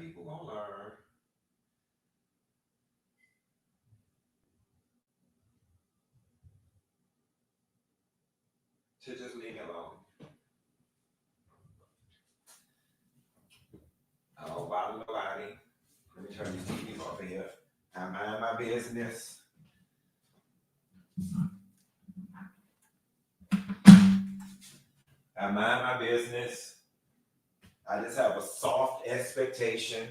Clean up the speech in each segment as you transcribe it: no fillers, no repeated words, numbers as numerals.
people gonna learn to just leave me alone. I don't bother nobody. Let me turn these TVs off of here. I mind my business. I mind my business. I just have a soft expectation.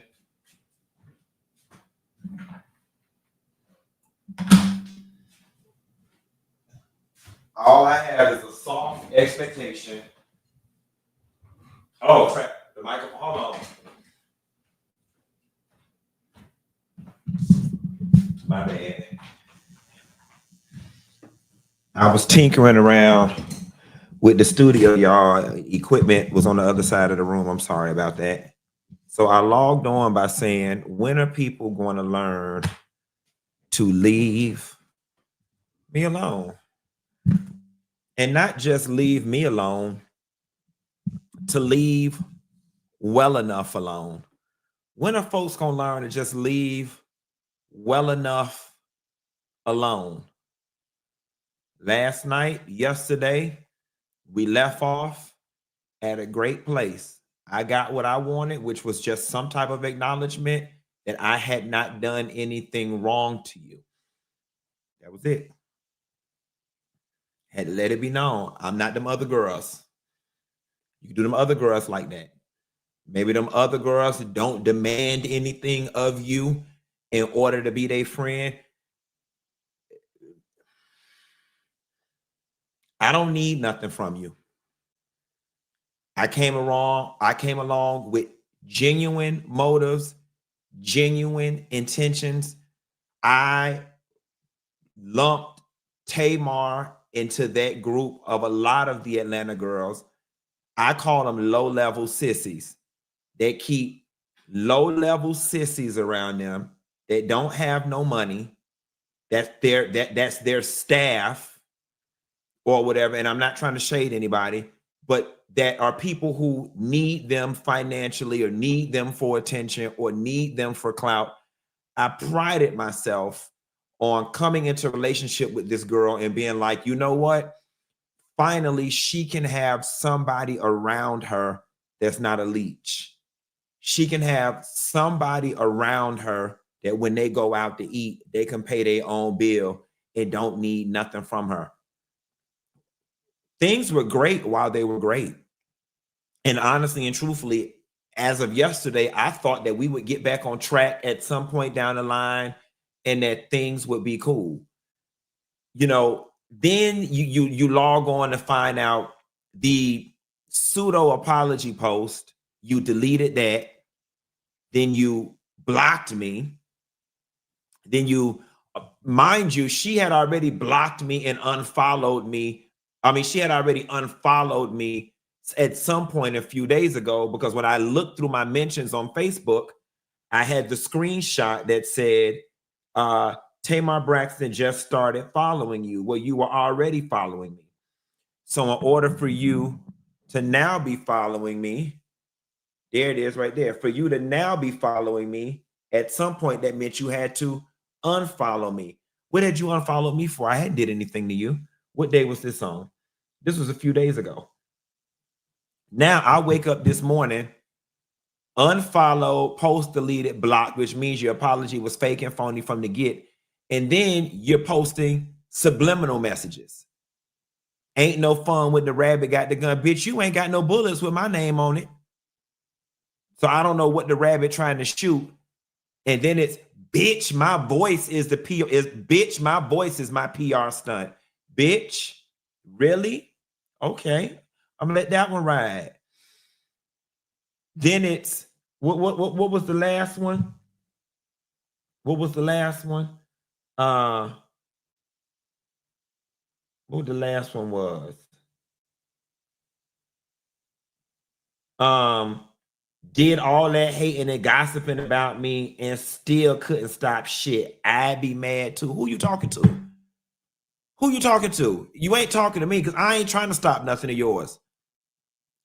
All I have is a soft expectation. Oh crap, the microphone, hold on. My bad. I was tinkering around with the studio, y'all. Equipment was on the other side of the room. I'm sorry about that. So I logged on by saying, when are people going to learn to leave me alone? And not just leave me alone, to leave well enough alone. When are folks going to learn to just leave well enough alone? Last night, yesterday, we left off at a great place. I got what I wanted, which was just some type of acknowledgement that I had not done anything wrong to you. That was it. Had to let it be known. I'm not them other girls. You can do them other girls like that. Maybe them other girls don't demand anything of you in order to be their friend. I don't need nothing from you. I came along with genuine motives, genuine intentions. I lumped Tamar into that group of a lot of the Atlanta girls. I call them low-level sissies. They keep low-level sissies around them that don't have no money. That's their staff or whatever. And I'm not trying to shade anybody, but that are people who need them financially or need them for attention or need them for clout. I prided myself on coming into a relationship with this girl and being like, you know what? Finally, she can have somebody around her that's not a leech. She can have somebody around her that when they go out to eat, they can pay their own bill and don't need nothing from her. Things were great while they were great. And honestly and truthfully, as of yesterday, I thought that we would get back on track at some point down the line and that things would be cool. You know, then you log on to find out the pseudo apology post. You deleted that. Then you blocked me. Then you, mind you, she had already blocked me and unfollowed me. I mean, she had already unfollowed me at some point a few days ago, because when I looked through my mentions on Facebook, I had the screenshot that said, Tamar Braxton just started following you. Well, you were already following me. So in order for you to now be following me, there it is right there. For you to now be following me, at some point that meant you had to unfollow me. What had you unfollowed me for? I hadn't did anything to you. What day was this on? This was a few days ago. Now I wake up this morning, unfollow, post deleted, blocked, which means your apology was fake and phony from the get. And then you're posting subliminal messages. Ain't no fun with the rabbit got the gun. Bitch, you ain't got no bullets with my name on it. So I don't know what the rabbit trying to shoot. And then it's, bitch, my voice is the PR. Bitch, my voice is my PR stunt. Bitch, really? Okay, I'm gonna let that one ride. Then it's, what was the last one? What was the last one? What the last one was? Did all that hating and gossiping about me and still couldn't stop shit. I'd be mad too. Who you talking to? Who you talking to? You ain't talking to me, because I ain't trying to stop nothing of yours.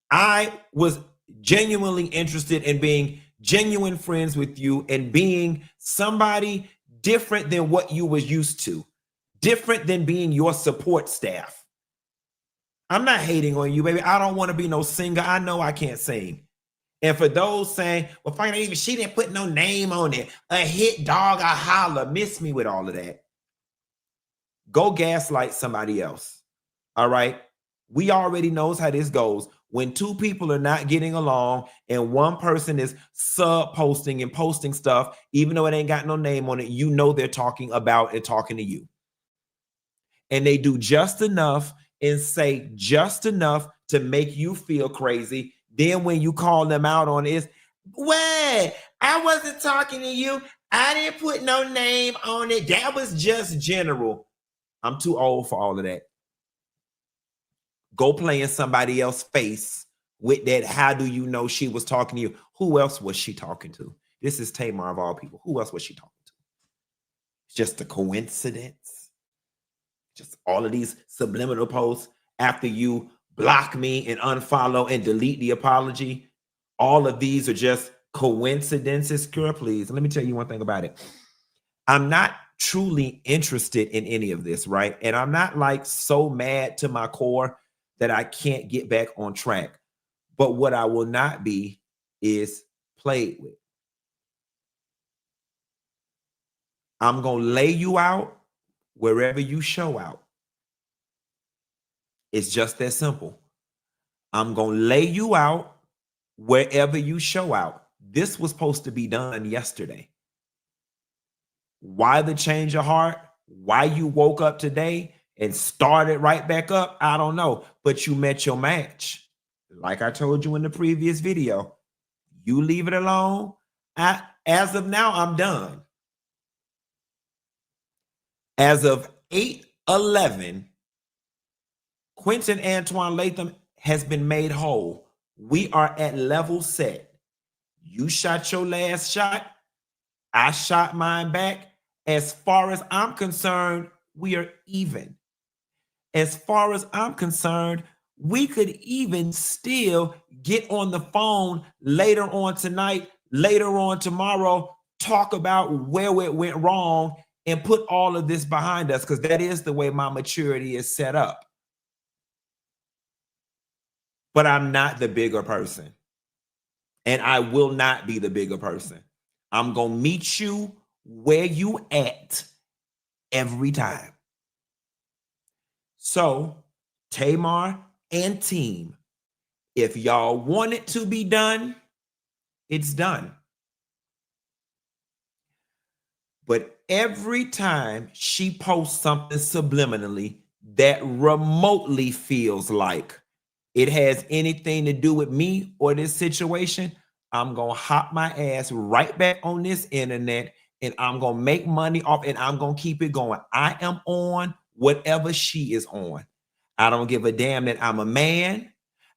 I was genuinely interested in being genuine friends with you, and being somebody different than what you was used to, different than being your support staff. I'm not hating on you, baby. I don't want to be no singer. I know I can't sing. And for those saying, well, finally, she didn't put no name on it, a hit dog, a holler, miss me with all of that. Go gaslight somebody else. All right. We already knows how this goes. When two people are not getting along and one person is sub-posting and posting stuff, even though it ain't got no name on it, you know they're talking about and talking to you. And they do just enough and say just enough to make you feel crazy. Then when you call them out on it, what? I wasn't talking to you. I didn't put no name on it. That was just general. I'm too old for all of that. Go play in somebody else's face with that. How do you know she was talking to you? Who else was she talking to? This is Tamar of all people. Who else was she talking to? It's just a coincidence. Just all of these subliminal posts after you block me and unfollow and delete the apology. All of these are just coincidences. Girl, please, let me tell you one thing about it. I'm not truly interested in any of this, right? And I'm not like so mad to my core that I can't get back on track. But what I will not be is played with. I'm going to lay you out wherever you show out. It's just that simple. I'm going to lay you out wherever you show out. This was supposed to be done yesterday. Why the change of heart? Why you woke up today and started right back up? I don't know. But you met your match. Like I told you in the previous video, you leave it alone. As of now, I'm done. As of 8/11, Quentin Antoine Latham has been made whole. We are at level set. You shot your last shot. I shot mine back. As far as I'm concerned, we are even. As far as I'm concerned, we could even still get on the phone later on tonight, later on tomorrow, talk about where it went wrong and put all of this behind us, because that is the way my maturity is set up. But I'm not the bigger person. And I will not be the bigger person. I'm going to meet you where you at every time. So, Tamar and team, if y'all want it to be done, it's done. But every time she posts something subliminally that remotely feels like it has anything to do with me or this situation, I'm going to hop my ass right back on this internet and I'm going to make money off and I'm going to keep it going. I am on whatever she is on. I don't give a damn that I'm a man.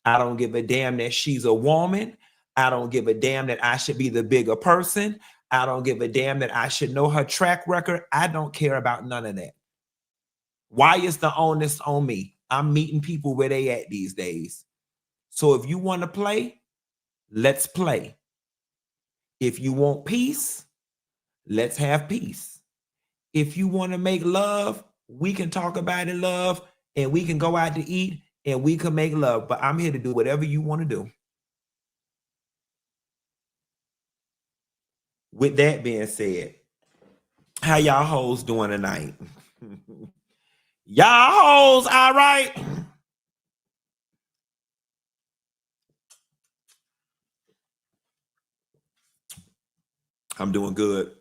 I don't give a damn that she's a woman. I don't give a damn that I should be the bigger person. I don't give a damn that I should know her track record. I don't care about none of that. Why is the onus on me? I'm meeting people where they at these days. So if you want to play, let's play. If you want peace, let's have peace. If you want to make love, we can talk about it, love, and we can go out to eat and we can make love. But I'm here to do whatever you want to do. With that being said, how y'all hoes doing tonight? Y'all hoes, all right? I'm doing good.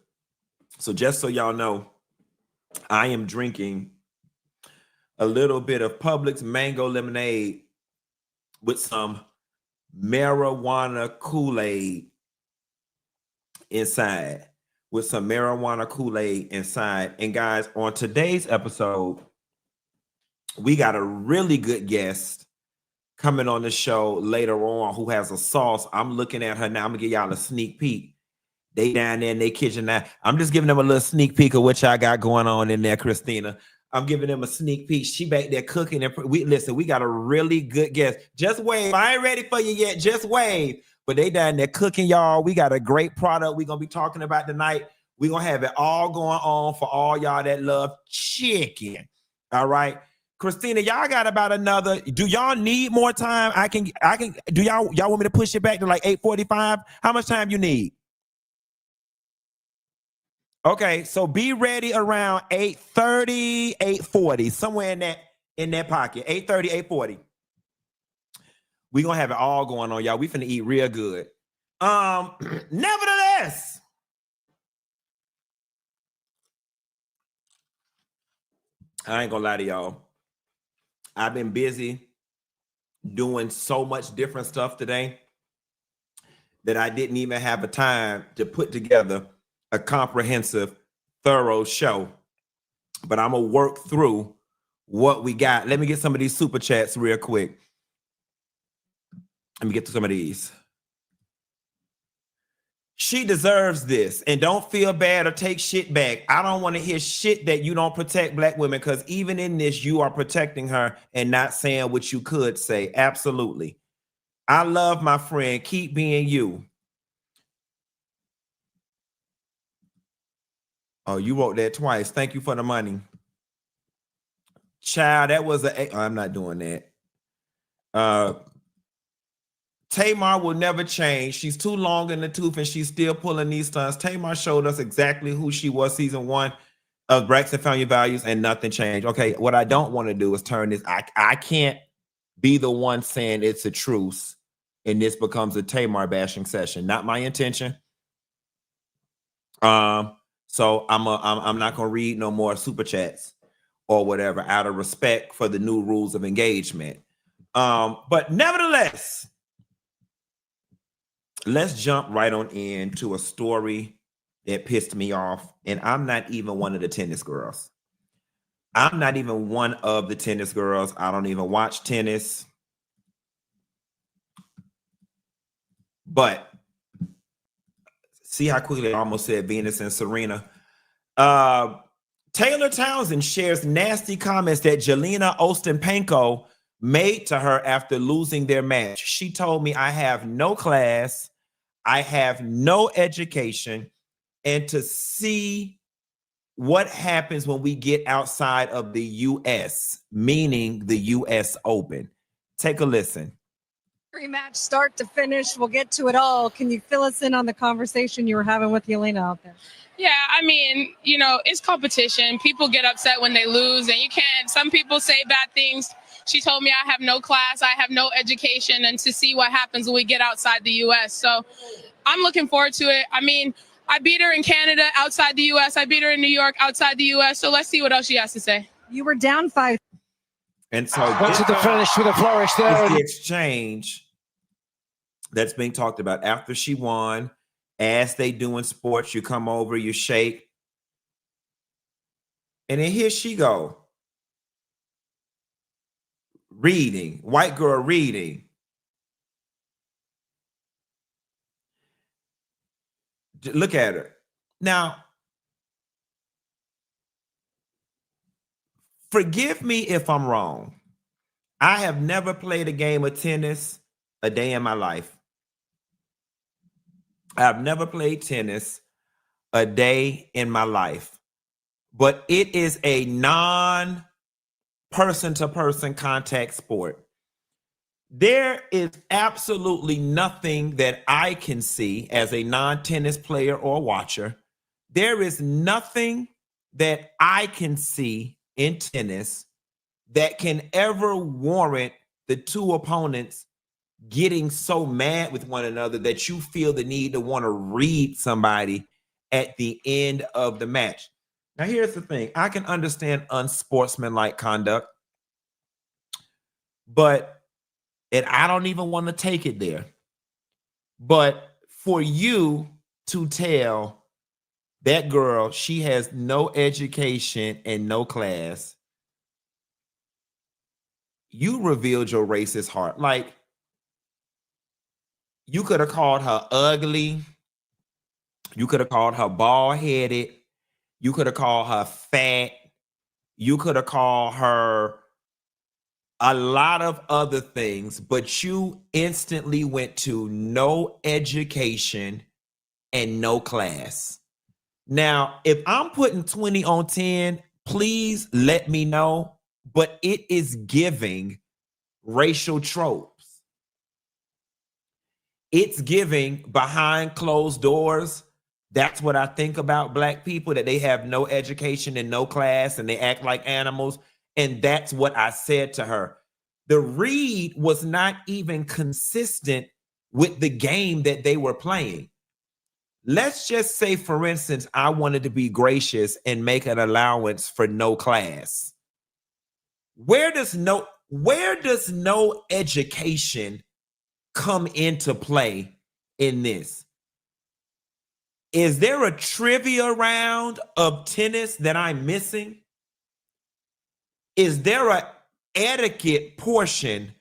So just so y'all know, I am drinking a little bit of Publix mango lemonade with some marijuana Kool-Aid inside. With some marijuana Kool-Aid inside. And guys, on today's episode, we got a really good guest coming on the show later on who has a sauce. I'm looking at her now. I'm gonna give y'all a sneak peek. They down there in their kitchen now. I'm just giving them a little sneak peek of what y'all got going on in there, Christina. I'm giving them a sneak peek. She back there cooking. And we got a really good guest. Just wave. I ain't ready for you yet. Just wave. but they down there cooking, y'all. We got a great product we're gonna be talking about tonight. We're gonna have it all going on for all y'all that love chicken. All right. Christina, y'all got about another. Do y'all need more time? I can do y'all want me to push it back to like 8:45? How much time you need? Okay, so be ready around 8:30, 8:40, somewhere in that pocket. 8:30, 8:40. We're gonna have it all going on, y'all. We finna eat real good. Nevertheless, I ain't gonna lie to y'all. I've been busy doing so much different stuff today that I didn't even have a time to put together a comprehensive, thorough show. But I'm gonna work through what we got. Let me get some of these super chats real quick. Let me get to some of these. She deserves this, and don't feel bad or take shit back. I don't want to hear shit that you don't protect Black women, because even in this, you are protecting her and not saying what you could say. Absolutely. I love my friend. Keep being you. Oh, you wrote that twice. Thank you for the money. Child, that was I'm not doing that. Tamar will never change. She's too long in the tooth and she's still pulling these stunts. Tamar showed us exactly who she was season 1 of Braxton Family Values, and nothing changed. Okay, what I don't want to do is turn this. I can't be the one saying it's a truce and this becomes a Tamar bashing session. Not my intention. So I'm not gonna read no more super chats or whatever out of respect for the new rules of engagement. But nevertheless, let's jump right on into a story that pissed me off. And I'm not even one of the tennis girls. I'm not even one of the tennis girls. I don't even watch tennis. But see how quickly I almost said Venus and Serena. Taylor Townsend shares nasty comments that Jelena Ostapenko made to her after losing their match. She told me, I have no class, I have no education, and to see what happens when we get outside of the U.S., meaning the U.S. Open. Take a listen. Rematch, start to finish. We'll get to it all. Can you fill us in on the conversation you were having with Jelena out there? Yeah, I mean, you know, it's competition. People get upset when they lose, and you can't. Some people say bad things. She told me I have no class, I have no education, and to see what happens when we get outside the U.S. So I'm looking forward to it. I mean, I beat her in Canada outside the U.S. I beat her in New York outside the U.S. So let's see what else she has to say. You were down 5. And so went to the finish with a flourish there. The exchange that's being talked about after she won. As they do in sports, you come over, you shake. And then here she go. Reading, white girl reading. Look at her. Now, forgive me if I'm wrong. I have never played a game of tennis a day in my life. I've never played tennis a day in my life. But it is a non-person-to-person contact sport. There is absolutely nothing that I can see as a non-tennis player or watcher. There is nothing that I can see in tennis that can ever warrant the two opponents getting so mad with one another that you feel the need to want to read somebody at the end of the match. Now, here's the thing. I can understand unsportsmanlike conduct, and I don't even want to take it there. But for you to tell that girl she has no education and no class, you revealed your racist heart. Like, you could have called her ugly. You could have called her bald-headed. You could have called her fat. You could have called her a lot of other things, but you instantly went to no education and no class. Now, if I'm putting 20 on 10, please let me know, but it is giving racial tropes. It's giving behind closed doors. That's what I think about Black people, that they have no education and no class and they act like animals. And that's what I said to her. The read was not even consistent with the game that they were playing. Let's just say, for instance, I wanted to be gracious and make an allowance for no class. Where does no education come into play in this? Is there a trivia round of tennis that I'm missing? Is there an etiquette portion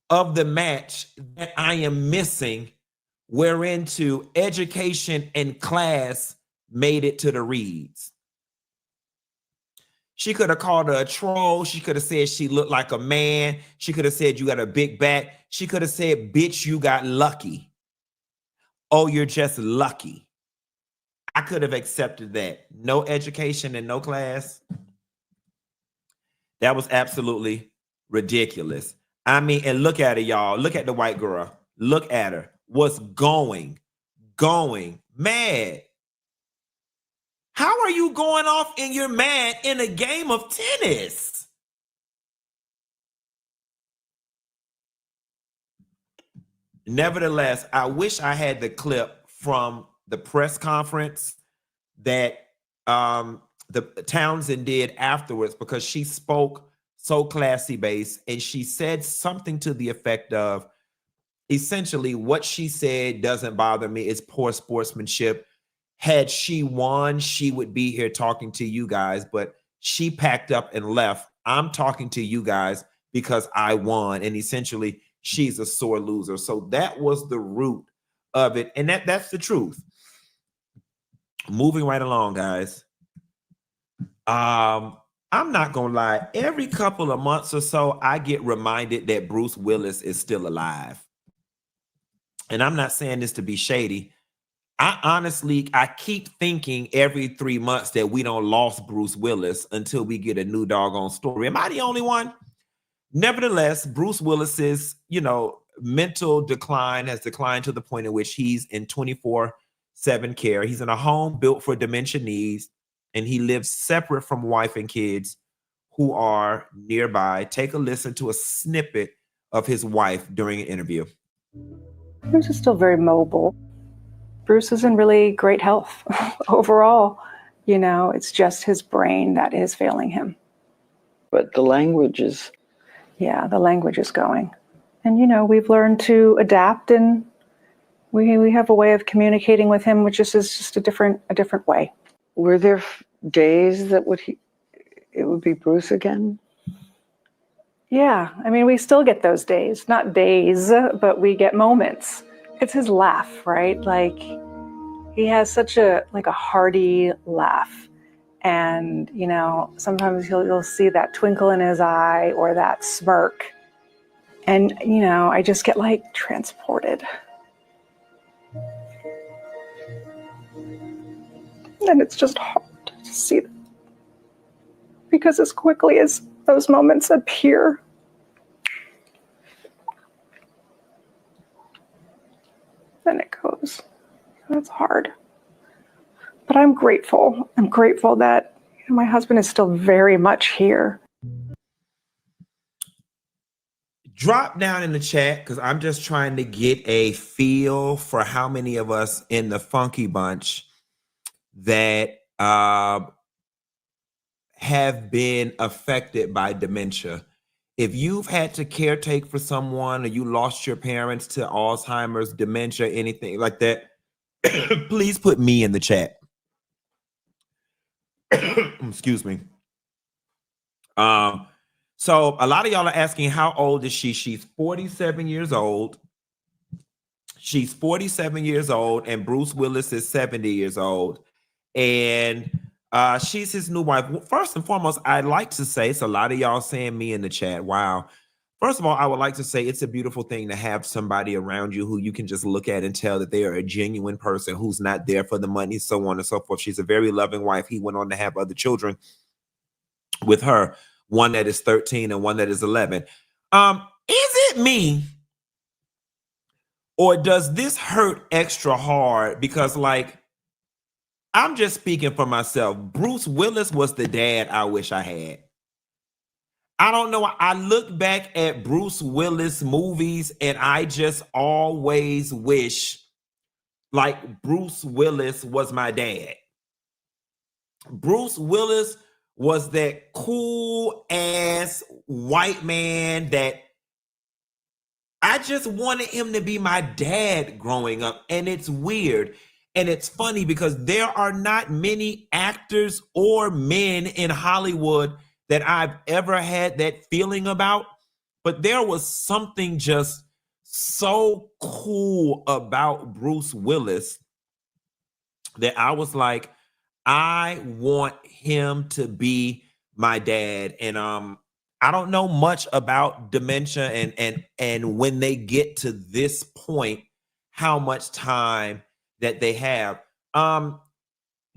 of the match that I am missing, whereinto education and class made it to the reads? She could have called her a troll. She could have said she looked like a man. She could have said you got a big back. She could have said, bitch, you got lucky. Oh, you're just lucky. I could have accepted that. No education and no class. That was absolutely ridiculous. I mean, and look at it, y'all. Look at the white girl. Look at her. Was going mad. How are you going off and you're mad in a game of tennis? Nevertheless, I wish I had the clip from the press conference that the Townsend did afterwards, because she spoke so classy based and she said something to the effect of, essentially, what she said doesn't bother me. It's poor sportsmanship. Had she won, she would be here talking to you guys, but she packed up and left. I'm talking to you guys because I won. And essentially, she's a sore loser. So that was the root of it. And that's the truth. Moving right along, guys. I'm not gonna lie. Every couple of months or so, I get reminded that Bruce Willis is still alive. And I'm not saying this to be shady. I keep thinking every 3 months that we don't lost Bruce Willis until we get a new doggone story. Am I the only one? Nevertheless, Bruce Willis's, mental decline has declined to the point at which he's in 24/7 care. He's in a home built for dementia needs, and he lives separate from wife and kids who are nearby. Take a listen to a snippet of his wife during an interview. Bruce is still very mobile. Bruce is in really great health overall. It's just his brain that is failing him. But the language is... Yeah, the language is going. And, we've learned to adapt, and we have a way of communicating with him, which is just a different way. Were there days that it would be Bruce again? Yeah, I mean, we still get those days. Not days, but we get moments. It's his laugh, right? Like, he has such a hearty laugh. And, sometimes you'll see that twinkle in his eye or that smirk. And, I just get transported. And it's just hard to see that. Because as quickly as those moments appear, then it goes. That's hard. But I'm grateful. I'm grateful that my husband is still very much here. Drop down in the chat, because I'm just trying to get a feel for how many of us in the Funky Bunch that have been affected by dementia. If you've had to caretake for someone, or you lost your parents to Alzheimer's, dementia, anything like that, please put me in the chat. Excuse me. So a lot of y'all are asking, how old is she? She's 47 years old. She's 47 years old, and Bruce Willis is 70 years old. And she's his new wife. First and foremost, I'd like to say, it's a lot of y'all saying me in the chat. Wow. First of all, I would like to say it's a beautiful thing to have somebody around you who you can just look at and tell that they are a genuine person who's not there for the money, so on and so forth. She's a very loving wife. He went on to have other children with her, one that is 13 and one that is 11. Is it me, or does this hurt extra hard? Because, like, I'm just speaking for myself. Bruce Willis was the dad I wish I had. I don't know. I look back at Bruce Willis movies and I just always wish like Bruce Willis was my dad. Bruce Willis was that cool ass white man that I just wanted him to be my dad growing up. And it's weird. And it's funny because there are not many actors or men in Hollywood that I've ever had that feeling about, but there was something just so cool about Bruce Willis that I was like, I want him to be my dad. And I don't know much about dementia and when they get to this point, how much time that they have.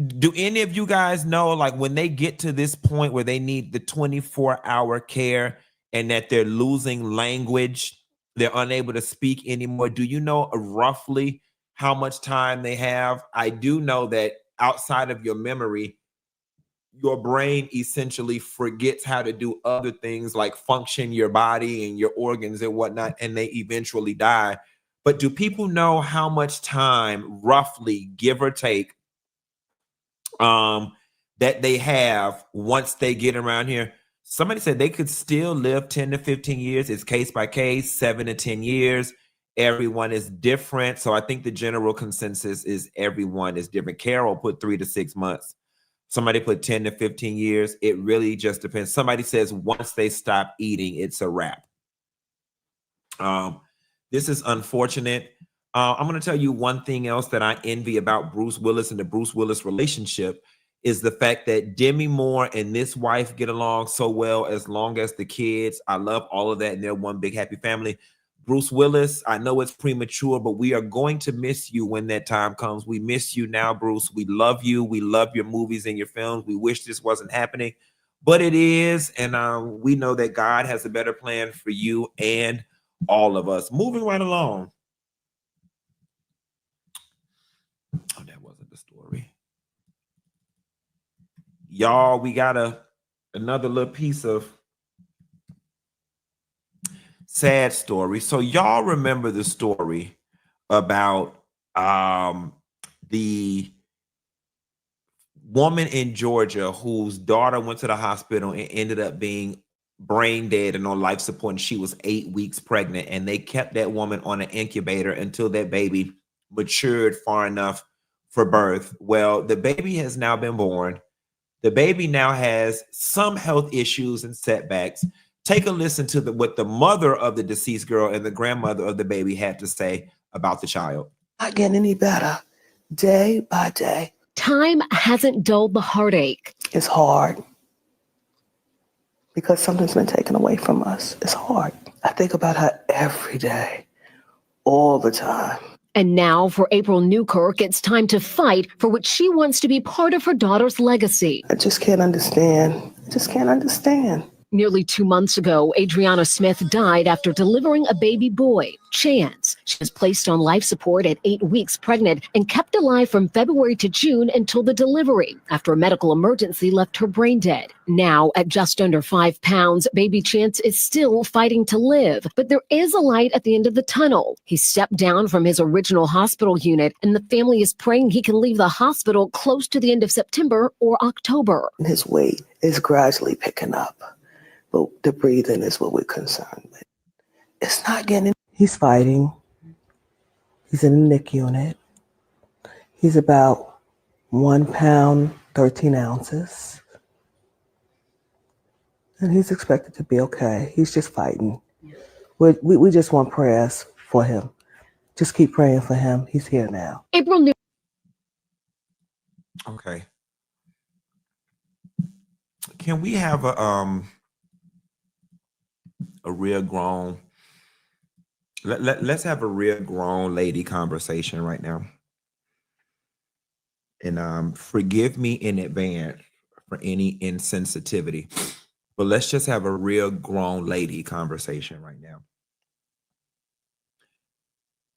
Do any of you guys know, like, when they get to this point where they need the 24-hour care and that they're losing language, they're unable to speak anymore? Do you know roughly how much time they have? I do know that outside of your memory, your brain essentially forgets how to do other things like function your body and your organs and whatnot, and they eventually die. But do people know how much time, roughly, give or take, that they have once they get around here? Somebody said they could still live 10 to 15 years. It's case by case, 7 to 10 years. Everyone is different. So I think the general consensus is everyone is different. Carol put 3 to 6 months. Somebody put 10 to 15 years. It really just depends. Somebody says once they stop eating, it's a wrap. This is unfortunate. I'm going to tell you one thing else that I envy about Bruce Willis and the Bruce Willis relationship is the fact that Demi Moore and this wife get along so well as long as the kids. I love all of that, and they're one big happy family. Bruce Willis, I know it's premature, but we are going to miss you when that time comes. We miss you now, Bruce. We love you. We love your movies and your films. We wish this wasn't happening, but it is, and we know that God has a better plan for you and all of us. Moving right along. Oh, that wasn't the story. Y'all, we got another little piece of sad story. So y'all remember the story about the woman in Georgia whose daughter went to the hospital and ended up being brain dead and on life support, and she was 8 weeks pregnant, and they kept that woman on an incubator until that baby matured far enough for birth. Well, the baby has now been born. The baby now has some health issues and setbacks. Take a listen to what the mother of the deceased girl and the grandmother of the baby had to say about the child. Not getting any better, day by day. Time hasn't dulled the heartache. It's hard because something's been taken away from us. It's hard. I think about her every day, all the time. And now for April Newkirk, it's time to fight for what she wants to be part of her daughter's legacy. I just can't understand. I just can't understand. Nearly 2 months ago, Adriana Smith died after delivering a baby boy, Chance. She was placed on life support at 8 weeks pregnant and kept alive from February to June until the delivery, after a medical emergency left her brain dead. Now, at just under 5 pounds, baby Chance is still fighting to live, but there is a light at the end of the tunnel. He stepped down from his original hospital unit, and the family is praying he can leave the hospital close to the end of September or October. His weight is gradually picking up. But the breathing is what we're concerned with. It's not getting. He's fighting. He's in the NIC unit. He's about 1 pound, 13 ounces. And he's expected to be okay. He's just fighting. We just want prayers for him. Just keep praying for him. He's here now. April Okay. Can we have a real grown, let's have a real grown lady conversation right now. And forgive me in advance for any insensitivity, but let's just have a real grown lady conversation right now.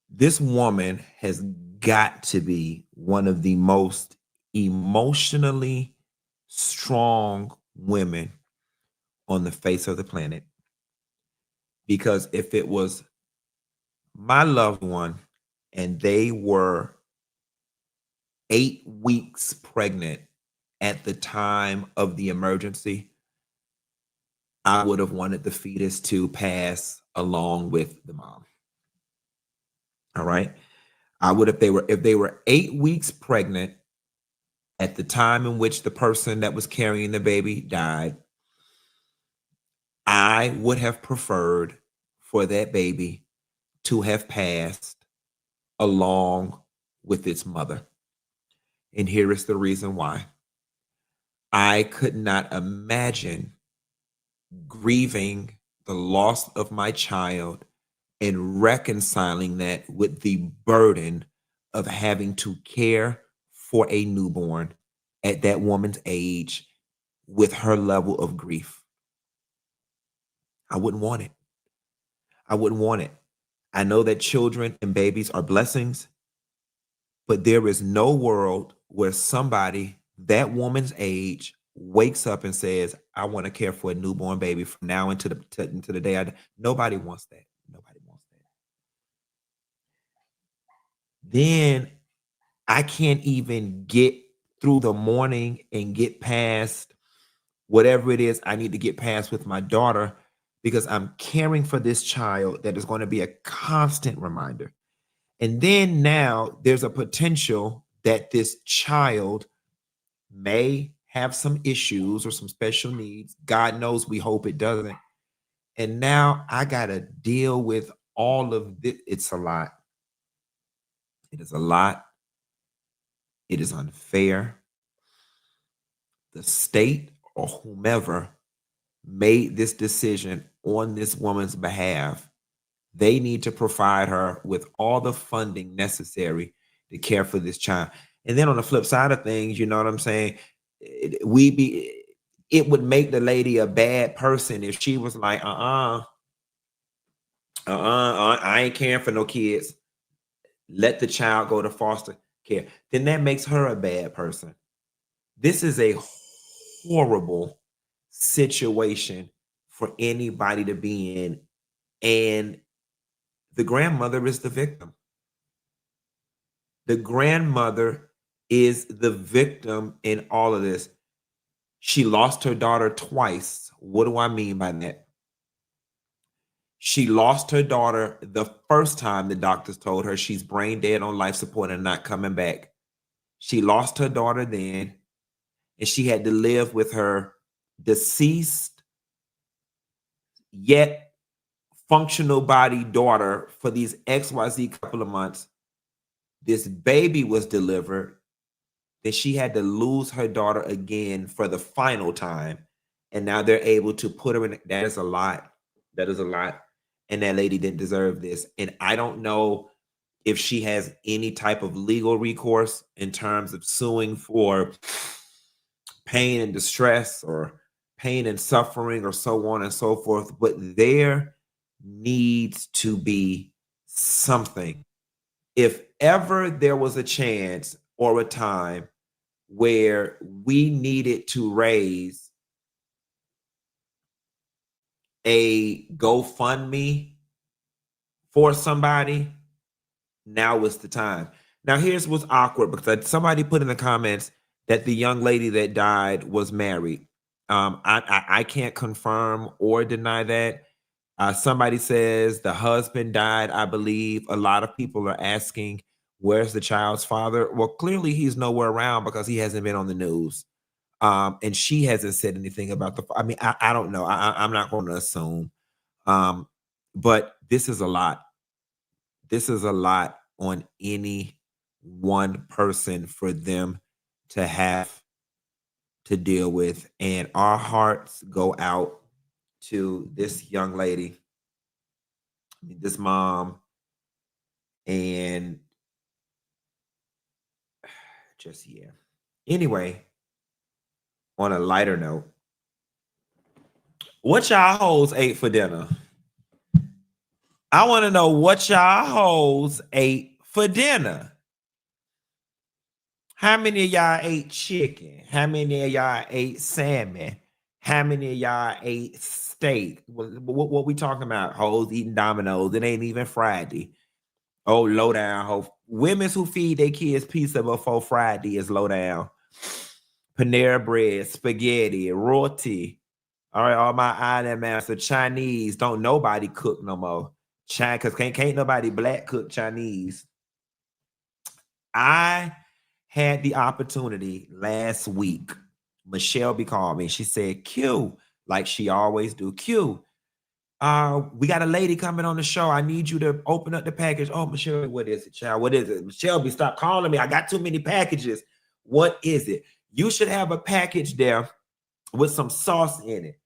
This woman has got to be one of the most emotionally strong women on the face of the planet. Because if it was my loved one and they were 8 weeks pregnant at the time of the emergency, I would have wanted the fetus to pass along with the mom. All right. I would, if they were 8 weeks pregnant at the time in which the person that was carrying the baby died, I would have preferred for that baby to have passed along with its mother. And here is the reason why. I could not imagine grieving the loss of my child and reconciling that with the burden of having to care for a newborn at that woman's age with her level of grief. I wouldn't want it. I wouldn't want it. I know that children and babies are blessings, but there is no world where somebody that woman's age wakes up and says, I want to care for a newborn baby from now into the day I die. Nobody wants that. Nobody wants that. Then I can't even get through the morning and get past whatever it is I need to get past with my daughter, because I'm caring for this child that is going to be a constant reminder. And then now there's a potential that this child may have some issues or some special needs. God knows, we hope it doesn't. And now I got to deal with all of this. It's a lot. It is a lot. It is unfair. The state or whomever made this decision on this woman's behalf, they need to provide her with all the funding necessary to care for this child. And then on the flip side of things, you know what I'm saying? It would make the lady a bad person if she was like, I ain't caring for no kids. Let the child go to foster care. Then that makes her a bad person. This is a horrible situation for anybody to be in. And the grandmother is the victim. The grandmother is the victim in all of this. She lost her daughter twice. What do I mean by that? She lost her daughter the first time the doctors told her she's brain dead on life support and not coming back. She lost her daughter then, and she had to live with her deceased yet functional body daughter for these XYZ couple of months. This baby was delivered. Then she had to lose her daughter again for the final time. And now they're able to put her in. That is a lot. That is a lot. And that lady didn't deserve this. And I don't know if she has any type of legal recourse in terms of suing for pain and distress or pain and suffering or so on and so forth. But there needs to be something. If ever there was a chance or a time where we needed to raise a GoFundMe for somebody, now is the time. Now, here's what's awkward, because somebody put in the comments that the young lady that died was married. I can't confirm or deny that. Somebody says the husband died, I believe. A lot of people are asking, where's the child's father? Well, clearly he's nowhere around because he hasn't been on the news. And she hasn't said anything about I don't know. I'm not going to assume. But this is a lot. This is a lot on any one person for them to have to deal with. And our hearts go out to this young lady this mom, and just, yeah. Anyway, on a lighter note, what y'all hoes ate for dinner? I want to know what y'all hoes ate for dinner. How many of y'all ate chicken? How many of y'all ate salmon? How many of y'all ate steak? What we talking about? Hoes eating Domino's. It ain't even Friday. Oh, low down hoe. Women who feed their kids pizza before Friday is low down. Panera bread, spaghetti, roti. All right, all my island master Chinese. Don't nobody cook no more. China, because can't nobody black cook Chinese. I had the opportunity last week. Michelle B called me. She said, Q, like she always do. Q, we got a lady coming on the show. I need you to open up the package. Oh, Michelle, what is it, child? What is it? Michelle B, stop calling me. I got too many packages. What is it? You should have a package there with some sauce in it.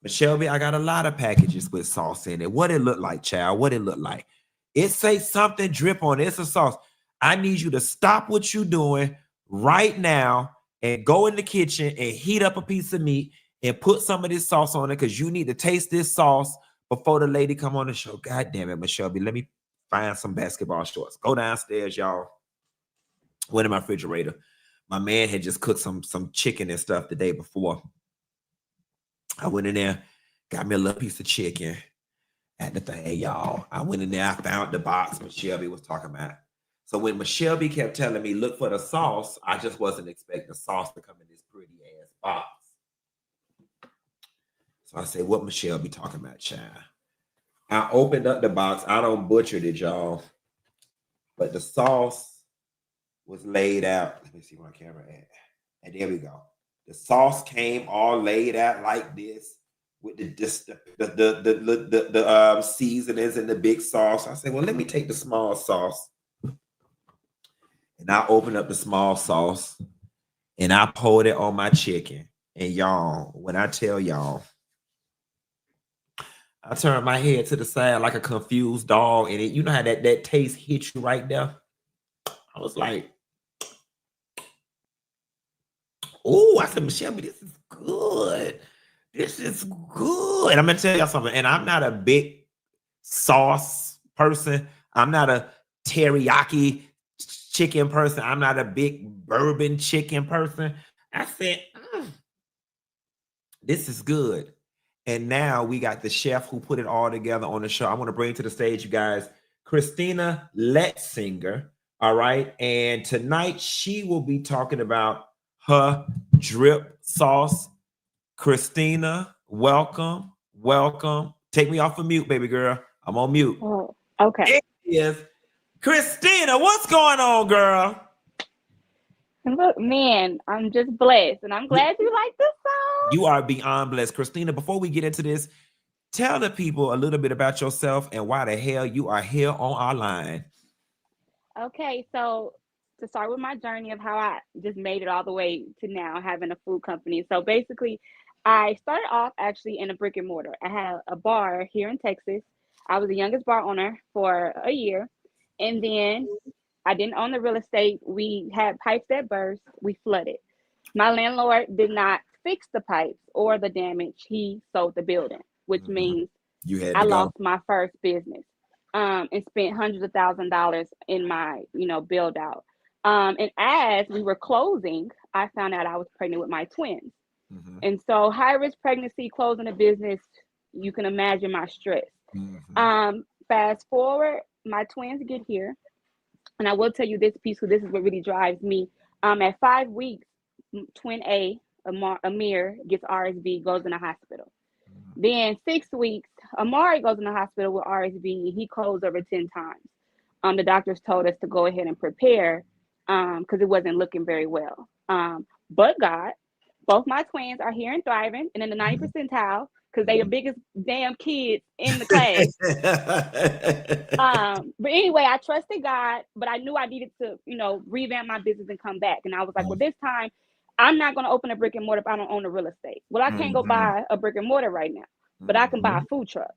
Michelle B, I got a lot of packages with sauce in it. What it look like, child? What it look like? It say something drip on it. It's a sauce. I need you to stop what you're doing right now and go in the kitchen and heat up a piece of meat and put some of this sauce on it because you need to taste this sauce before the lady come on the show. God damn it, Michelle B. Let me find some basketball shorts. Go downstairs, y'all. Went in my refrigerator. My man had just cooked some chicken and stuff the day before. I went in there, got me a little piece of chicken at the thing, y'all. I went in there, I found the box Michelle B was talking about. So when Michelle B kept telling me, look for the sauce, I just wasn't expecting the sauce to come in this pretty ass box. So I said, what Michelle B talking about, child? I opened up the box. I don't butcher it, y'all. But the sauce was laid out. Let me see where my camera at. And there we go. The sauce came all laid out like this with the seasonings and the big sauce. I said, well, let me take the small sauce. And I opened up the small sauce and I poured it on my chicken. And y'all, when I tell y'all, I turned my head to the side like a confused dog. And you know how that taste hits you right there? I was like, oh, I said, Michelle, this is good. This is good. I'm going to tell y'all something. And I'm not a big sauce person. I'm not a teriyaki chicken person. I'm not a big bourbon chicken person. I said, this is good. And now we got the chef who put it all together on the show. I want to bring to the stage, you guys, Christina Letzinger. All right. And tonight she will be talking about her drip sauce. Christina, welcome. Welcome. Take me off of mute, baby girl. I'm on mute. Oh, okay. It is Christina. What's going on, girl? Look, man, I'm just blessed, and I'm glad you like this song. You are beyond blessed. Christina, before we get into this, tell the people a little bit about yourself and why the hell you are here on our line. Okay, so to start with my journey of how I just made it all the way to now having a food company. So basically, I started off actually in a brick and mortar. I had a bar here in Texas. I was the youngest bar owner for a year, and then I didn't own the real estate. We had pipes that burst. We flooded. My landlord did not fix the pipes or the damage. He sold the building, which means I lost my first business and spent hundreds of $1,000s in my, build out. And as we were closing, I found out I was pregnant with my twins. And so high risk pregnancy, closing a business, you can imagine my stress. Fast forward, my twins get here. And I will tell you this piece, because this is what really drives me. At 5 weeks, twin A, Amir, gets RSV, goes in the hospital. Then 6 weeks, Amari goes in the hospital with RSV. He colds over 10 times. The doctors told us to go ahead and prepare because it wasn't looking very well. But God, both my twins are here and thriving and in the 90th percentile because they the biggest damn kids in the class. But anyway, I trusted God, but I knew I needed to, revamp my business and come back. And I was like, well, this time I'm not going to open a brick and mortar if I don't own the real estate. Well, I can't go buy a brick and mortar right now, but I can buy a food truck.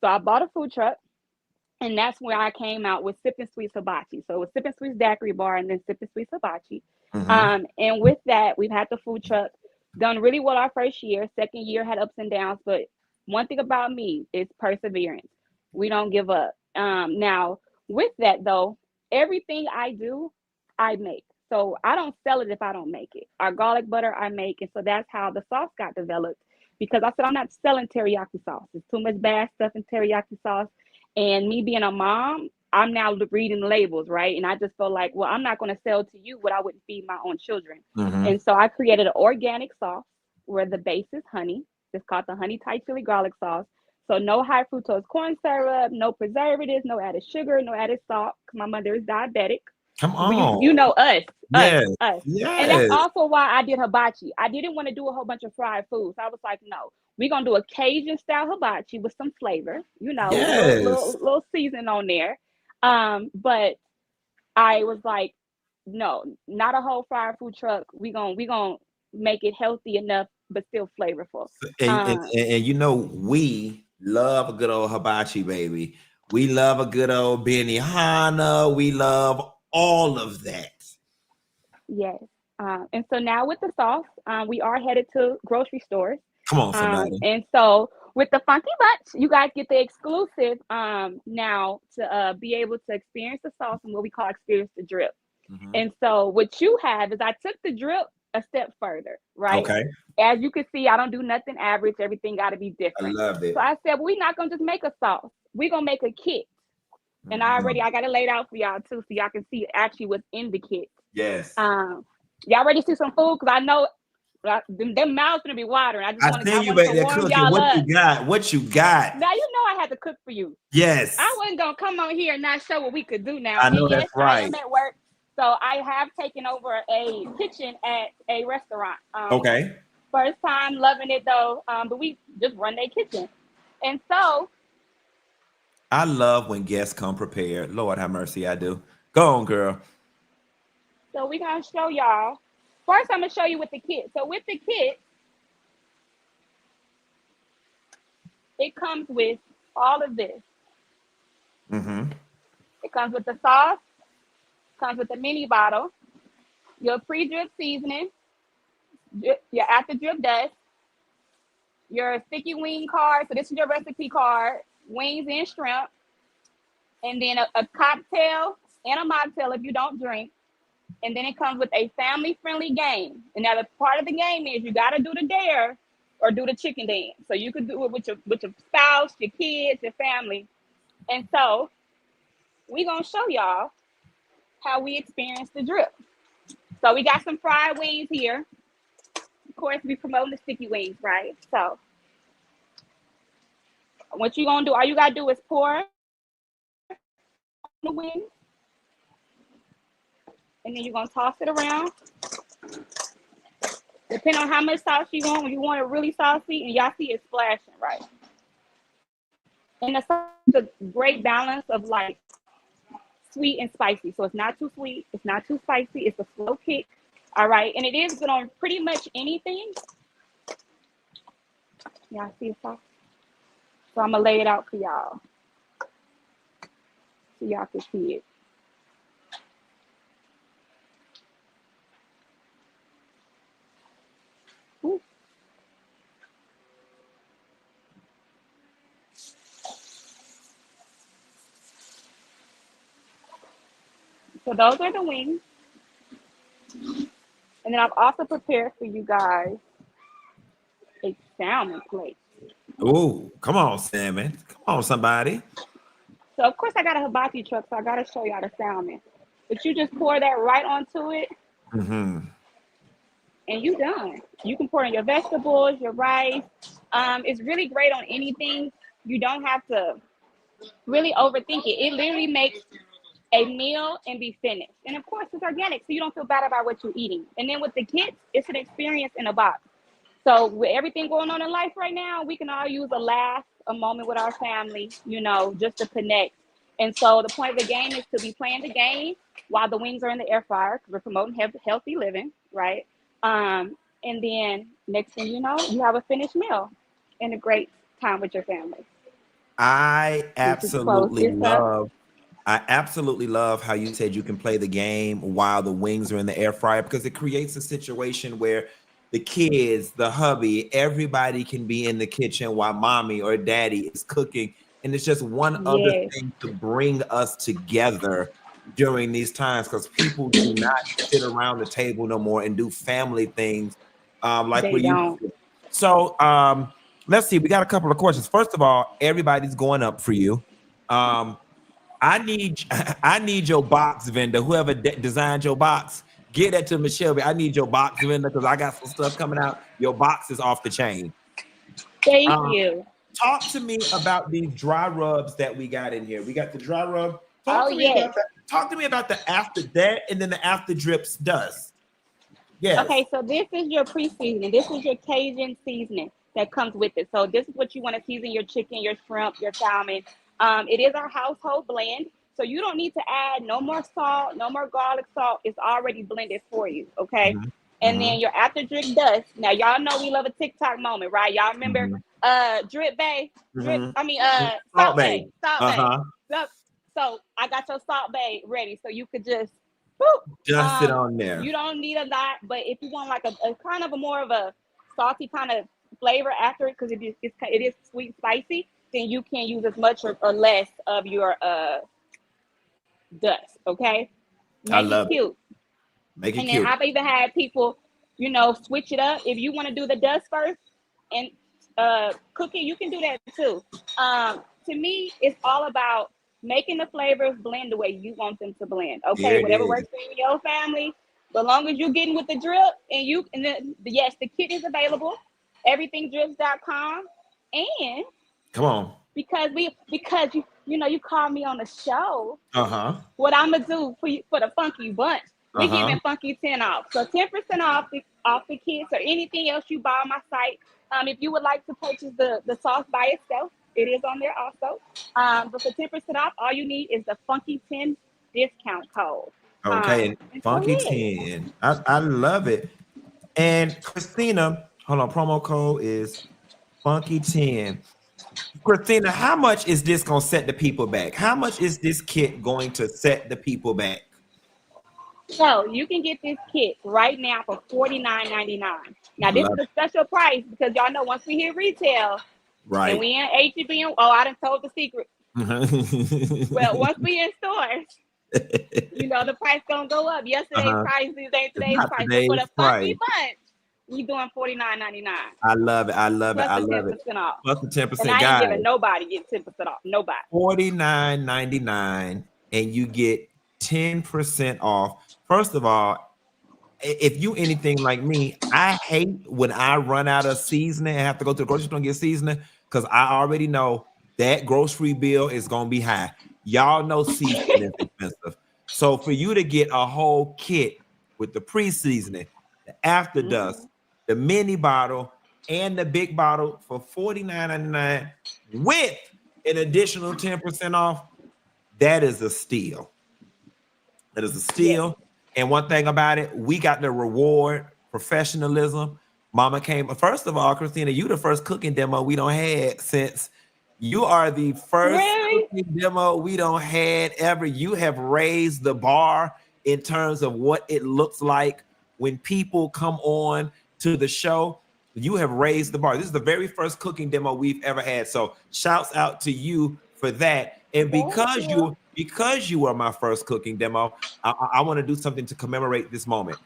So I bought a food truck. And that's where I came out with Sippin' Sweets Hibachi. So it was Sippin' Sweets Daiquiri Bar and then Sippin' Sweets Hibachi. And with that, we've had the food truck, done really well our first year. Second year had ups and downs, but one thing about me is perseverance. We don't give up. Now, with that though, everything I do, I make. So I don't sell it if I don't make it. Our garlic butter I make, and so that's how the sauce got developed. Because I said I'm not selling teriyaki sauce. There's too much bad stuff in teriyaki sauce. And me being a mom, I'm now reading labels, right? And I just feel like, well, I'm not going to sell to you what I wouldn't feed my own children. And so I created an organic sauce where the base is honey. It's called the honey Thai chili garlic sauce. So no high fructose corn syrup, no preservatives, no added sugar, no added salt. My mother is diabetic. Come on. You know us. Yes. Us. Yes. And that's also why I did hibachi. I didn't want to do a whole bunch of fried foods. I was like, no, we're going to do a Cajun style hibachi with some flavor, you know, Yes. little season on there. But I was like, no, not a whole fried food truck. We gonna make it healthy enough, but still flavorful. And you know, we love a good old hibachi, baby. We love a good old Benihana. We love all of that. Yes. And so now with the sauce, we are headed to grocery stores. Come on, somebody. And so with the Funky Bunch, you guys get the exclusive now to be able to experience the sauce and what we call experience the drip. And so what you have is I took the drip a step further, right? Okay. As you can see, I don't do nothing average. Everything got to be different. I love it. So I said, well, we're not going to just make a sauce. We're going to make a kit. And I got it laid out for y'all too, so y'all can see actually what's in the kit. Yes. Y'all ready to see some food? Because I know them mouths gonna be watering. I just want to warm y'all what up. you got? What you got? Now you know I had to cook for you. Yes. I wasn't gonna come on here and not show what we could do now. I know and yes, that's right. I am at work, so I have taken over a kitchen at a restaurant. Okay. First time, loving it though. But we just run their kitchen, and so I love when guests come prepared. Lord have mercy, I do. Go on, girl. So we're gonna show y'all. First, I'm gonna show you with the kit. So with the kit, it comes with all of this. It comes with the sauce, comes with the mini bottle, your pre-drip seasoning, your after drip dust, your sticky wing card. So this is your recipe card, wings and shrimp, and then a cocktail and a mocktail if you don't drink. And then it comes with a family-friendly game. And now the part of the game is you got to do the dare or do the chicken dance. So you could do it with your spouse, your kids, your family. And so we're going to show y'all how we experience the drip. So we got some fried wings here. Of course, we promoting the sticky wings, right? So what you're going to do, all you got to do is pour the wings. And then you're going to toss it around. Depending on how much sauce you want. When you want it really saucy, and y'all see it splashing, right? And the sauce is a great balance of like sweet and spicy. So it's not too sweet. It's not too spicy. It's a slow kick. All right. And it is good on pretty much anything. Y'all see the sauce? So I'm going to lay it out for y'all. So y'all can see it. Ooh. So those are the wings. And then I've also prepared for you guys a salmon plate. Oh, come on, salmon. Come on, somebody. So of course I got a hibachi truck, so I got to show y'all the salmon. But you just pour that right onto it. And you done. You can pour in your vegetables, your rice. It's really great on anything. You don't have to really overthink it. It literally makes a meal and be finished. And of course, it's organic, so you don't feel bad about what you're eating. And then with the kids, it's an experience in a box. So with everything going on in life right now, we can all use a laugh, a moment with our family, you know, just to connect. And so the point of the game is to be playing the game while the wings are in the air fryer, because we're promoting healthy living, right? And then next thing you know, you have a finished meal and a great time with your family. I You can close absolutely this up. love how you said you can play the game while the wings are in the air fryer, because it creates a situation where the kids, the hubby, everybody can be in the kitchen while mommy or daddy is cooking. And it's just one other Yes, thing to bring us together during these times, because people do not sit around the table no more and do family things like they we used don't. to. So let's see. We got a couple of questions. First of all, everybody's going up for you. I need I need your box vendor. Whoever designed your box, get that to Michelle. I need your box vendor because I got some stuff coming out. Your box is off the chain. Thank Um, you. Talk to me about these dry rubs that we got in here. We got the dry rub. Oh, yes. Talk to me about the after that and then the after drips dust. Yes. Okay, so this is your pre-seasoning. This is your Cajun seasoning that comes with it. So this is what you want to season your chicken, your shrimp, your salmon. It is our household blend. So you don't need to add no more salt, no more garlic salt. It's already blended for you, okay? Mhm. And then your after drip dust. Now y'all know we love a TikTok moment, right? Y'all remember Drip Bay? Mhm. Salt Bay. Salt Bay. Uh-huh. So I got your Salt Bay ready. So you could just whoop, Just it on there. you don't need a lot, but if you want like a kind of a more of a salty kind of flavor after it, because it is sweet spicy, then you can use as much or less of your dust. Okay, I make love it cute. Make it And cute. then I've even had people, switch it up. If you want to do the dust first and cook it, you can do that too. To me, it's all about making the flavors blend the way you want them to blend. Okay, There it whatever is. works for you and your family. But long as you're getting with the drip and then yes, the kit is available, everythingdrips.com. And Come on. because you called me on the show, Uh-huh. what I'm gonna do for the Funky Bunch, we Uh-huh. giving Funky 10 off. So 10% off the kits or anything else you buy on my site. If you would like to purchase the sauce by itself, it is on there also. But for 10% off, all you need is the Funky 10 discount code. Okay, and And so Funky yeah. 10. I love it. And Christina, hold on, promo code is Funky 10. Christina, how much is this gonna set the people back? How much is this kit going to set the people back? So you can get this kit right now for $49.99. Now this Love is a special price because y'all know once we hit retail and Right. we in H-E-B, I done told the secret. Well, once we in stores, the price gonna go up. Yesterday's price ain't today's Not price. So today's for the Funky price. Bunch, we doing $49.99 I love it. I love it. plus I the love it. 10% off. Plus the 10%, And I ain't guys. giving nobody get 10% off. Nobody. $49.99 and you get 10% off. First of all, if you anything like me, I hate when I run out of seasoning and have to go to the grocery store and get seasoning because I already know that grocery bill is gonna be high. Y'all know seasoning is expensive. So for you to get a whole kit with the pre-seasoning, the after dust, the mini bottle, and the big bottle for $49.99 with an additional 10% off, that is a steal. That is a steal. Yeah. And one thing about it, we got the reward professionalism. Mama came. First of all, Christina, you the first cooking demo we don't had since you are the first cooking demo we don't had ever. You have raised the bar in terms of what it looks like when people come on to the show. You have raised the bar. This is the very first cooking demo we've ever had. So shouts out to you for that. And because you are my first cooking demo, I want to do something to commemorate this moment.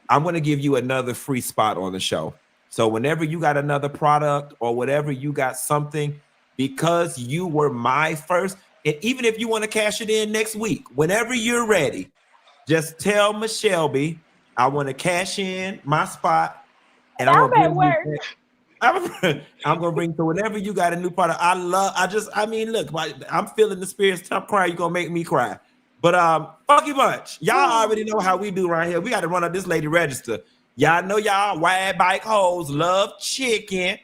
I'm going to give you another free spot on the show. So whenever you got another product or whatever, you got something, because you were my first, and even if you want to cash it in next week, whenever you're ready, just tell Michelle B, I want to cash in my spot, and I'm going to bring to whenever you got a new product. Look, I'm feeling the spirit. Stop crying. You're going to make me cry. But Funky Bunch, y'all already know how we do right here. We got to run up this lady register. Y'all know y'all wide bike hoes love chicken.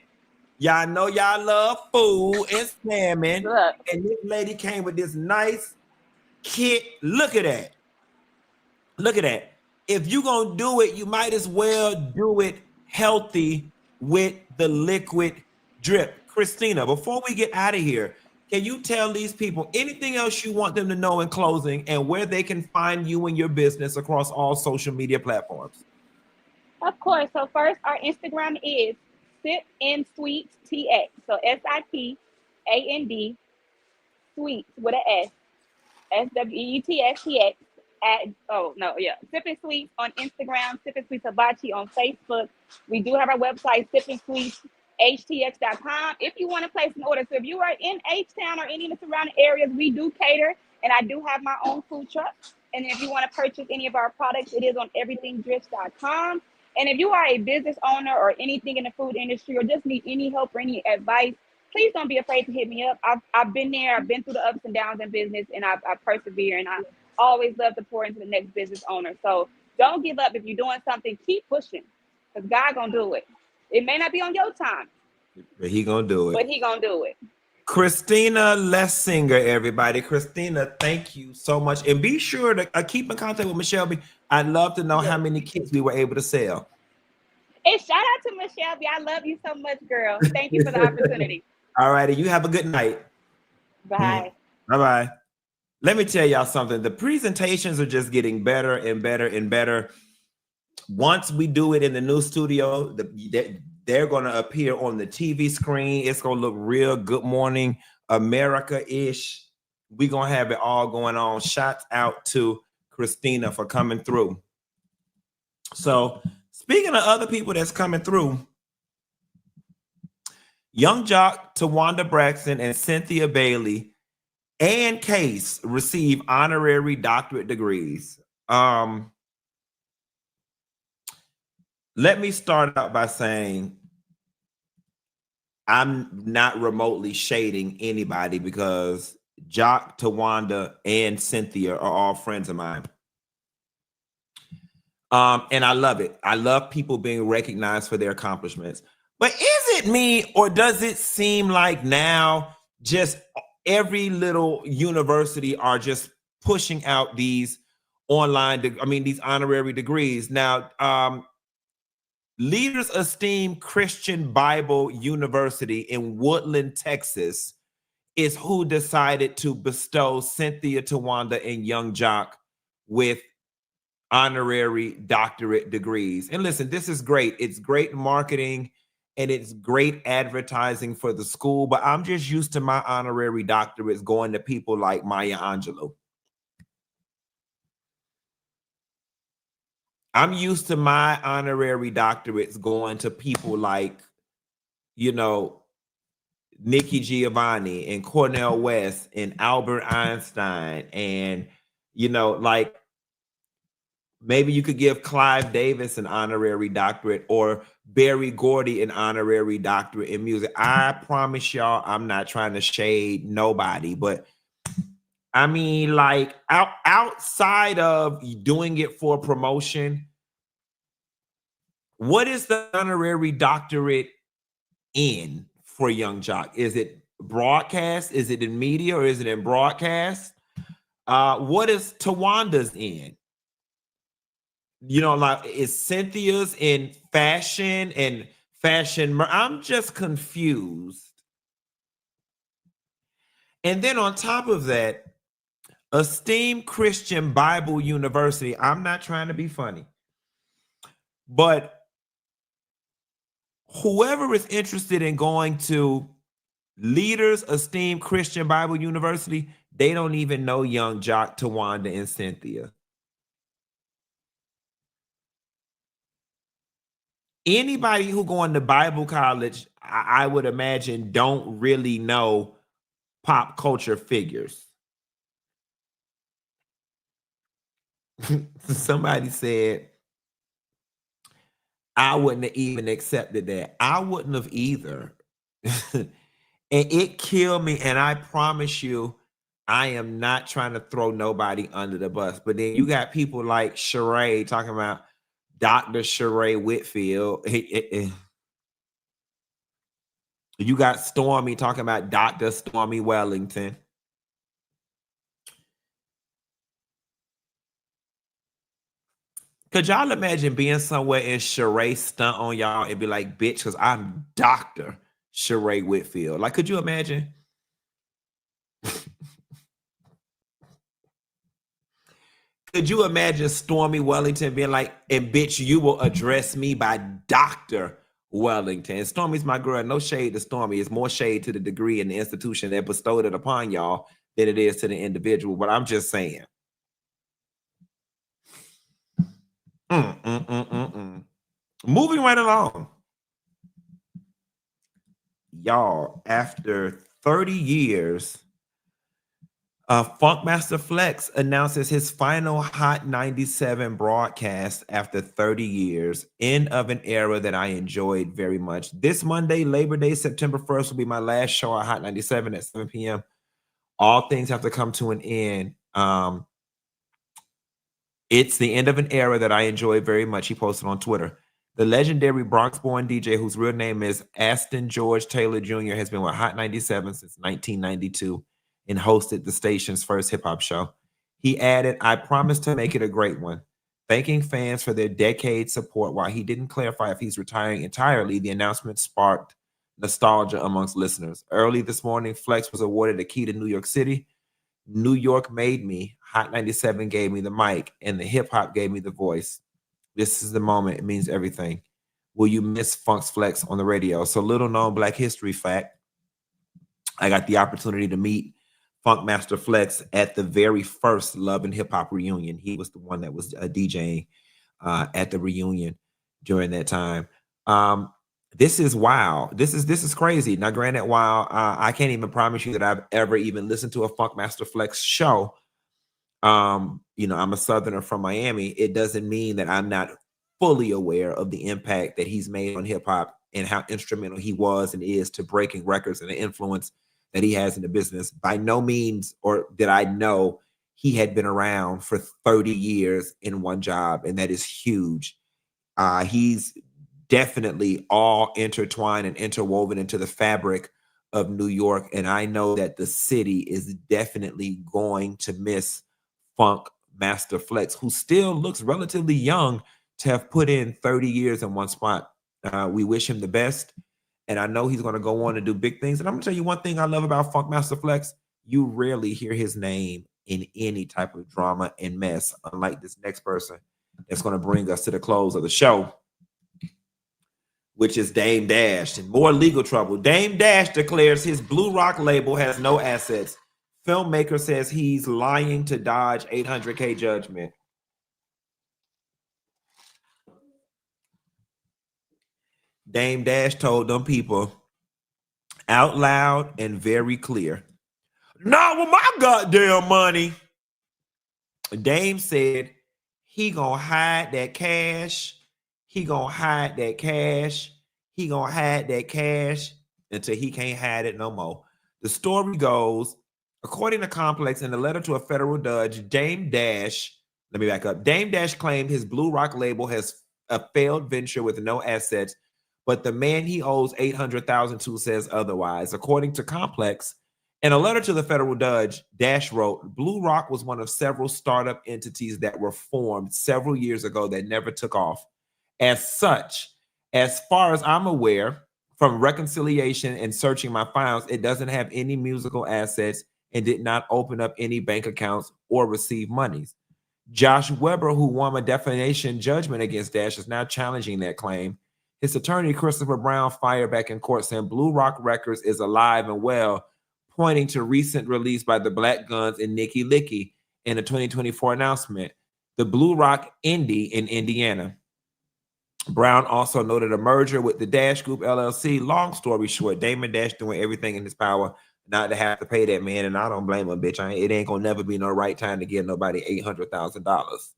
Y'all know y'all love food and salmon. And this lady came with this nice kit. Look at that. Look at that. If you're going to do it, you might as well do it healthy with the liquid drip. Christina, before we get out of here, can you tell these people anything else you want them to know in closing and where they can find you and your business across all social media platforms? Of course. So first, our Instagram is Sip and Sweets TX. So SIPAND Sweets with an S. SWEETSTX Sip and Sweets on Instagram, Sip and Sweets Hibachi on Facebook. We do have our website, sipandsweetshtx.com. If you want to place an order, so if you are in H-Town or any of the surrounding areas, we do cater, and I do have my own food truck. And if you want to purchase any of our products, it is on everythingdrifts.com. And if you are a business owner or anything in the food industry or just need any help or any advice, please don't be afraid to hit me up. I've been there. I've been through the ups and downs in business, and I persevere, and I always love to pour into the next business owner. So don't give up. If you're doing something, keep pushing, because God gonna do it. It may not be on your time, but he gonna do it. But he gonna do it. Christina Lessinger, everybody. Christina, thank you so much. And be sure to keep in contact with Michelle B. I'd love to know how many kits we were able to sell. And shout out to Michelle B. I love you so much, girl. Thank you for the opportunity. All righty. You have a good night. Bye. Bye-bye. Let me tell y'all something. The presentations are just getting better and better and better. Once we do it in the new studio, they're going to appear on the TV screen. It's going to look real Good Morning America-ish. We're going to have it all going on. Shout out to Christina for coming through. So speaking of other people that's coming through, Young Jock, Wanda Braxton, and Cynthia Bailey and Case receive honorary doctorate degrees. Let me start out by saying I'm not remotely shading anybody because Jock, Tawanda, and Cynthia are all friends of mine. And I love it. I love people being recognized for their accomplishments. But is it me, or does it seem like now just every little university are just pushing out these these honorary degrees? Now, Leaders Esteem Christian Bible University in Woodland, Texas, is who decided to bestow Cynthia, Tawanda, and Young Jock with honorary doctorate degrees. And listen, this is great. It's great marketing and it's great advertising for the school, but I'm just used to my honorary doctorates going to people like Maya Angelou. I'm used to my honorary doctorates going to people like, Nikki Giovanni and Cornel West and Albert Einstein. And, maybe you could give Clive Davis an honorary doctorate or Berry Gordy an honorary doctorate in music. I promise y'all, I'm not trying to shade nobody, but I mean, like outside of doing it for promotion, what is the honorary doctorate in for Young Jock? Is it broadcast? Is it in media, or is it in broadcast? What is Tawanda's in? Like, is Cynthia's in fashion and fashion? I'm just confused. And then on top of that, Esteemed Christian Bible University. I'm not trying to be funny, but whoever is interested in going to Leaders Esteemed Christian Bible University, they don't even know Young Jock, Tawanda, and Cynthia. Anybody who going to Bible college, I would imagine, don't really know pop culture figures. Somebody said, I wouldn't have even accepted that. I wouldn't have either. And it killed me. And I promise you, I am not trying to throw nobody under the bus. But then you got people like Sheree talking about Dr. Sheree Whitfield. You got Stormy talking about Dr. Stormy Wellington. Could y'all imagine being somewhere and Sheree stunt on y'all and be like, bitch, because I'm Dr. Sheree Whitfield? Like, could you imagine? Could you imagine Stormy Wellington being like, and bitch, you will address me by Dr. Wellington. And Stormy's my girl. No shade to Stormy. It's more shade to the degree and the institution that bestowed it upon y'all than it is to the individual. But I'm just saying. Moving right along. Y'all, after 30 years, Funkmaster Flex announces his final Hot 97 broadcast after 30 years, end of an era that I enjoyed very much. This Monday, Labor Day, September 1st, will be my last show at Hot 97 at 7 p.m. All things have to come to an end. It's the end of an era that I enjoyed very much. He posted on Twitter. The legendary Bronx-born DJ, whose real name is Aston George Taylor Jr., has been with Hot 97 since 1992 and hosted the station's first hip-hop show. He added, "I promise to make it a great one." Thanking fans for their decade support. While he didn't clarify if he's retiring entirely, the announcement sparked nostalgia amongst listeners. Early this morning, Flex was awarded a key to New York City. New York made me, Hot 97 gave me the mic, and the hip-hop gave me the voice. This is the moment. It means everything. Will you miss Funk's Flex on the radio? So, little known Black history fact, I got the opportunity to meet Funkmaster Flex at the very first Love and Hip Hop reunion. He was the one that was DJing at the reunion during that time. This is wild. This is crazy. Now, granted, while I can't even promise you that I've ever even listened to a Funkmaster Flex show, you know, I'm a Southerner from Miami. It doesn't mean that I'm not fully aware of the impact that he's made on hip hop and how instrumental he was and is to breaking records and the influence that he has in the business. By no means or did I know he had been around for 30 years in one job, and that is huge. He's definitely all intertwined and interwoven into the fabric of New York, and I know that the city is definitely going to miss Funkmaster Flex, who still looks relatively young to have put in 30 years in one spot. We wish him the best. And I know he's going to go on and do big things. And I'm going to tell you one thing I love about Funkmaster Flex. You rarely hear his name in any type of drama and mess, unlike this next person that's going to bring us to the close of the show, which is Dame Dash. And more legal trouble. Dame Dash declares his Blue Rock label has no assets. Filmmaker says he's lying to dodge $800K judgment. Dame Dash told them people out loud and very clear, "Not with my goddamn money." Dame said he gonna hide that cash. He gonna hide that cash. He gonna hide that cash until he can't hide it no more. The story goes, according to Complex, in a letter to a federal judge, Dame Dash claimed his Blue Rock label has a failed venture with no assets, but the man he owes $800,000 to says otherwise. According to Complex, in a letter to the federal judge, Dash wrote, "Blue Rock was one of several startup entities that were formed several years ago that never took off. As such, as far as I'm aware, from reconciliation and searching my files, it doesn't have any musical assets and did not open up any bank accounts or receive monies." Josh Weber, who won a defamation judgment against Dash, is now challenging that claim. His attorney, Christopher Brown, fired back in court saying Blue Rock Records is alive and well, pointing to recent release by the Black Guns and Nicky Licky in a 2024 announcement, the Blue Rock Indie in Indiana. Brown also noted a merger with the Dash Group LLC. Long story short, Damon Dash doing everything in his power not to have to pay that man, and I don't blame him, bitch. It ain't gonna never be no right time to give nobody $800,000.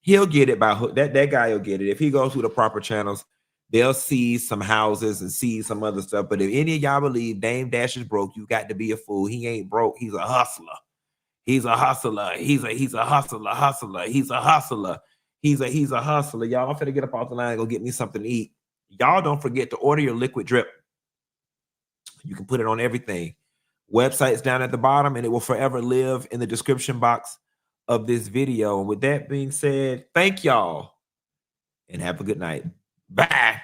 He'll get it by hook. That guy will get it. If he goes through the proper channels, they'll see some houses and see some other stuff. But if any of y'all believe Dame Dash is broke, you got to be a fool. He ain't broke. He's a hustler. He's a hustler. He's a hustler. He's a hustler. He's a hustler. Y'all, I'm finna get up off the line and go get me something to eat. Y'all don't forget to order your liquid drip. You can put it on everything. Website's down at the bottom, and it will forever live in the description box of this video. And with that being said, thank y'all and have a good night. Bye.